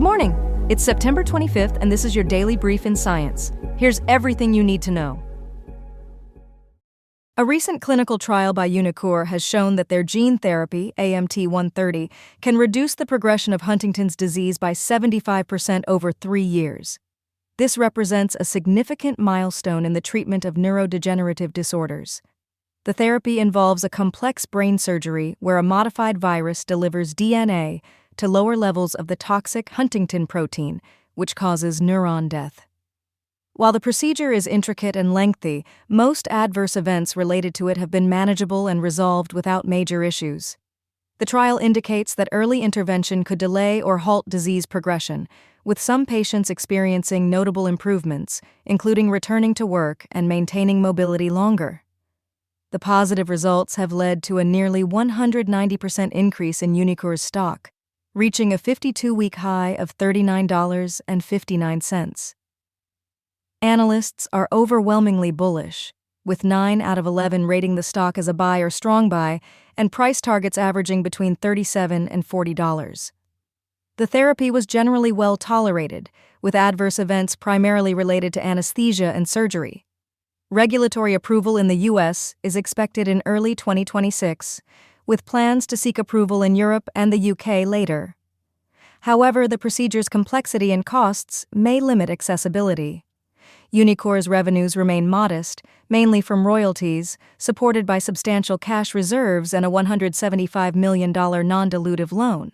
Good morning. It's September 25th, and this is your daily brief in science. Here's everything you need to know. A recent clinical trial by UniQure has shown that their gene therapy, AMT-130, can reduce the progression of Huntington's disease by 75% over 3 years. This represents a significant milestone in the treatment of neurodegenerative disorders. The therapy involves a complex brain surgery where a modified virus delivers DNA to lower levels of the toxic Huntingtin protein, which causes neuron death. While the procedure is intricate and lengthy, most adverse events related to it have been manageable and resolved without major issues. The trial indicates that early intervention could delay or halt disease progression, with some patients experiencing notable improvements, including returning to work and maintaining mobility longer. The positive results have led to a nearly 190% increase in UniQure's stock, reaching a 52-week high of $39.59. Analysts are overwhelmingly bullish, with 9 out of 11 rating the stock as a buy or strong buy, and price targets averaging between $37 and $40. The therapy was generally well tolerated, with adverse events primarily related to anesthesia and surgery. Regulatory approval in the U.S. is expected in early 2026, with plans to seek approval in Europe and the UK later. However, the procedure's complexity and costs may limit accessibility. UniQure's revenues remain modest, mainly from royalties, supported by substantial cash reserves and a $175 million non-dilutive loan.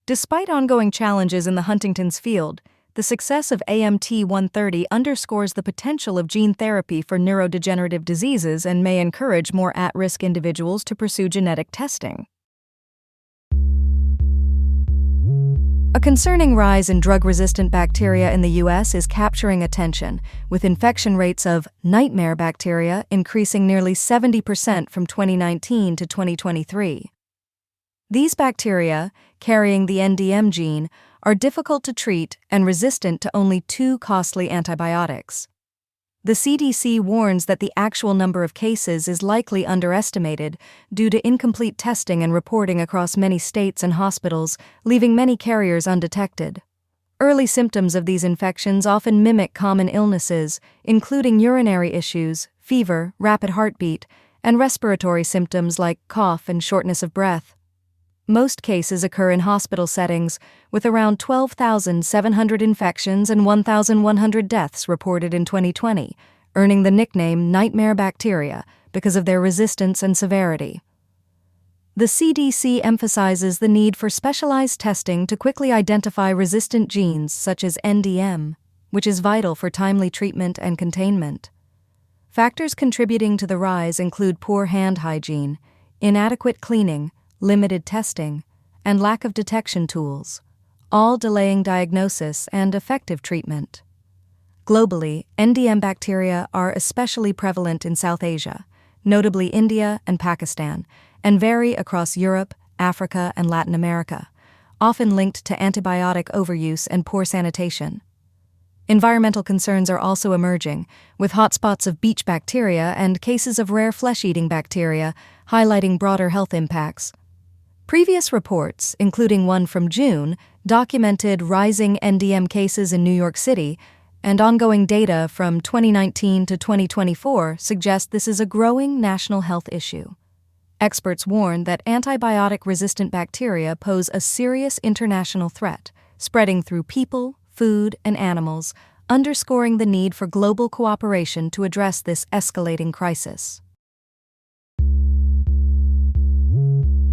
Despite ongoing challenges in the Huntington's field, the success of AMT-130 underscores the potential of gene therapy for neurodegenerative diseases and may encourage more at-risk individuals to pursue genetic testing. A concerning rise in drug-resistant bacteria in the U.S. is capturing attention, with infection rates of nightmare bacteria increasing nearly 70% from 2019 to 2023. These bacteria, carrying the NDM gene, are difficult to treat and resistant to only 2 costly antibiotics. The CDC warns that the actual number of cases is likely underestimated due to incomplete testing and reporting across many states and hospitals, leaving many carriers undetected. Early symptoms of these infections often mimic common illnesses, including urinary issues, fever, rapid heartbeat, and respiratory symptoms like cough and shortness of breath. Most cases occur in hospital settings, with around 12,700 infections and 1,100 deaths reported in 2020, earning the nickname nightmare bacteria because of their resistance and severity. The CDC emphasizes the need for specialized testing to quickly identify resistant genes such as NDM, which is vital for timely treatment and containment. Factors contributing to the rise include poor hand hygiene, inadequate cleaning, limited testing, and lack of detection tools, all delaying diagnosis and effective treatment. Globally, NDM bacteria are especially prevalent in South Asia, notably India and Pakistan, and vary across Europe, Africa, and Latin America, often linked to antibiotic overuse and poor sanitation. Environmental concerns are also emerging, with hotspots of beach bacteria and cases of rare flesh-eating bacteria highlighting broader health impacts. Previous reports, including one from June, documented rising NDM cases in New York City, and ongoing data from 2019 to 2024 suggest this is a growing national health issue. Experts warn that antibiotic-resistant bacteria pose a serious international threat, spreading through people, food, and animals, underscoring the need for global cooperation to address this escalating crisis.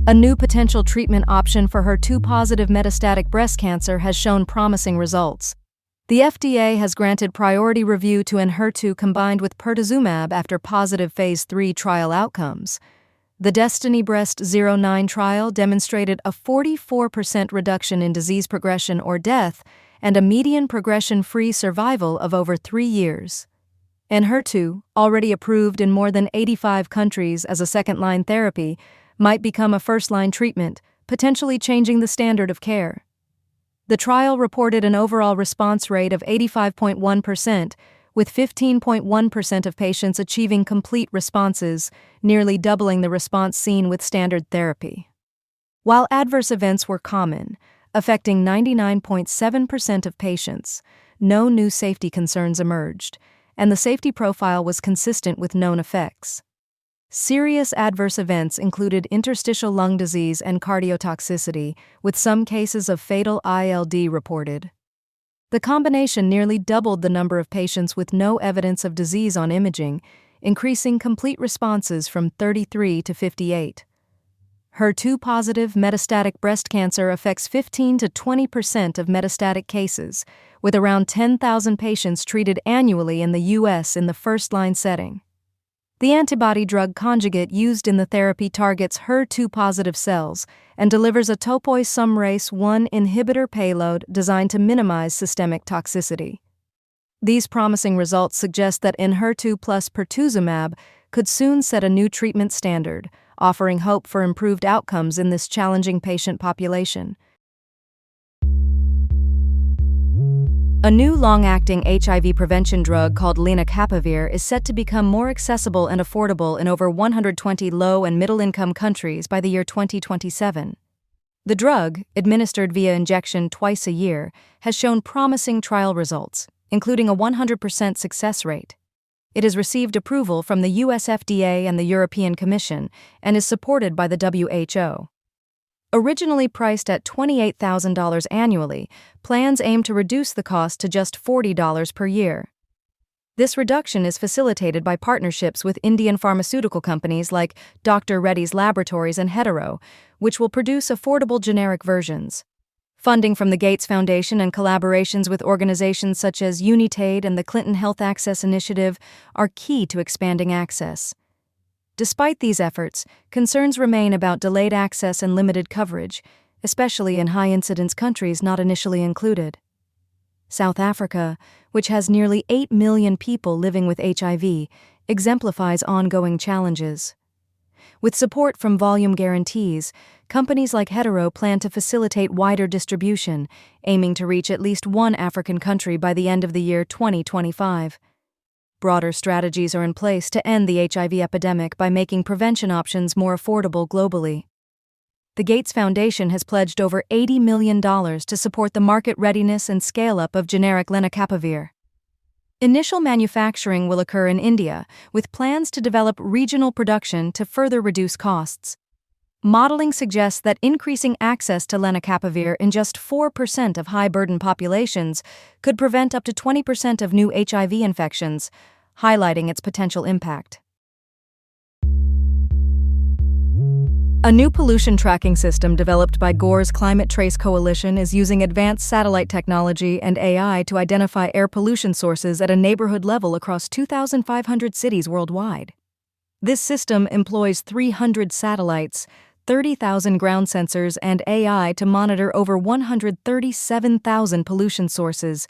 A new potential treatment option for HER2-positive metastatic breast cancer has shown promising results. The FDA has granted priority review to Enhertu combined with pertuzumab after positive Phase 3 trial outcomes. The DESTINY-Breast09 trial demonstrated a 44% reduction in disease progression or death and a median progression-free survival of over 3 years. Enhertu, already approved in more than 85 countries as a second-line therapy, might become a first-line treatment, potentially changing the standard of care. The trial reported an overall response rate of 85.1%, with 15.1% of patients achieving complete responses, nearly doubling the response seen with standard therapy. While adverse events were common, affecting 99.7% of patients. No new safety concerns emerged, and the safety profile was consistent with known effects. Serious adverse events included interstitial lung disease and cardiotoxicity, with some cases of fatal ILD reported. The combination nearly doubled the number of patients with no evidence of disease on imaging, increasing complete responses from 33 to 58. HER2-positive metastatic breast cancer affects 15 to 20% of metastatic cases, with around 10,000 patients treated annually in the U.S. in the first-line setting. The antibody-drug conjugate used in the therapy targets HER2-positive cells and delivers a topoisomerase I inhibitor payload designed to minimize systemic toxicity. These promising results suggest that Enhertu plus pertuzumab could soon set a new treatment standard, offering hope for improved outcomes in this challenging patient population. A new long-acting HIV prevention drug called lenacapavir is set to become more accessible and affordable in over 120 low- and middle-income countries by the year 2027. The drug, administered via injection twice a year, has shown promising trial results, including a 100% success rate. It has received approval from the US FDA and the European Commission and is supported by the WHO. Originally priced at $28,000 annually, plans aim to reduce the cost to just $40 per year. This reduction is facilitated by partnerships with Indian pharmaceutical companies like Dr. Reddy's Laboratories and Hetero, which will produce affordable generic versions. Funding from the Gates Foundation and collaborations with organizations such as UniTaid and the Clinton Health Access Initiative are key to expanding access. Despite these efforts, concerns remain about delayed access and limited coverage, especially in high-incidence countries not initially included. South Africa, which has nearly 8 million people living with HIV, exemplifies ongoing challenges. With support from volume guarantees, companies like Hetero plan to facilitate wider distribution, aiming to reach at least one African country by the end of the year 2025. Broader strategies are in place to end the HIV epidemic by making prevention options more affordable globally. The Gates Foundation has pledged over $80 million to support the market readiness and scale-up of generic lenacapavir. Initial manufacturing will occur in India, with plans to develop regional production to further reduce costs. Modeling suggests that increasing access to lenacapavir in just 4% of high-burden populations could prevent up to 20% of new HIV infections, highlighting its potential impact. A new pollution tracking system developed by Gore's Climate Trace Coalition is using advanced satellite technology and AI to identify air pollution sources at a neighborhood level across 2,500 cities worldwide. This system employs 300 satellites, 30,000 ground sensors, and AI to monitor over 137,000 pollution sources,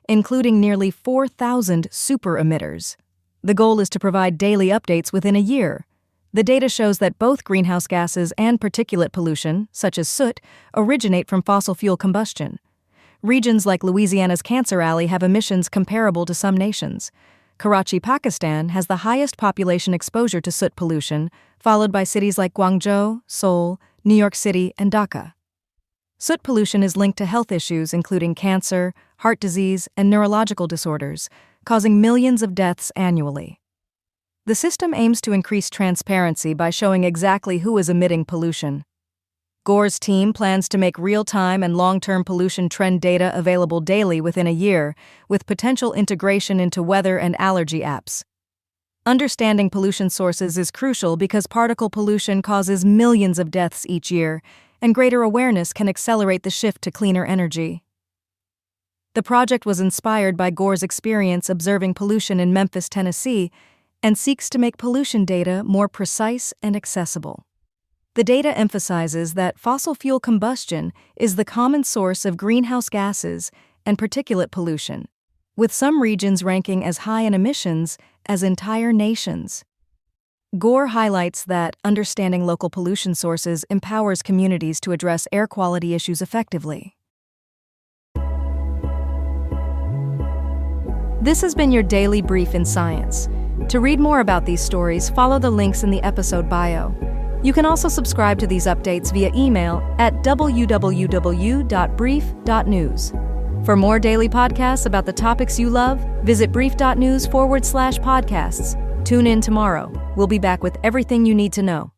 including nearly 4,000 super emitters. The goal is to provide daily updates within a year. The data shows that both greenhouse gases and particulate pollution, such as soot, originate from fossil fuel combustion. Regions like Louisiana's Cancer Alley have emissions comparable to some nations. Karachi, Pakistan, has the highest population exposure to soot pollution, followed by cities like Guangzhou, Seoul, New York City, and Dhaka. Soot pollution is linked to health issues including cancer, heart disease, and neurological disorders, causing millions of deaths annually. The system aims to increase transparency by showing exactly who is emitting pollution. Gore's team plans to make real-time and long-term pollution trend data available daily within a year, with potential integration into weather and allergy apps. Understanding pollution sources is crucial because particle pollution causes millions of deaths each year, and greater awareness can accelerate the shift to cleaner energy. The project was inspired by Gore's experience observing pollution in Memphis, Tennessee, and seeks to make pollution data more precise and accessible. The data emphasizes that fossil fuel combustion is the common source of greenhouse gases and particulate pollution, with some regions ranking as high in emissions as entire nations. Gore highlights that understanding local pollution sources empowers communities to address air quality issues effectively. This has been your daily brief in science. To read more about these stories, follow the links in the episode bio. You can also subscribe to these updates via email at www.brief.news. For more daily podcasts about the topics you love, visit brief.news/podcasts. Tune in tomorrow. We'll be back with everything you need to know.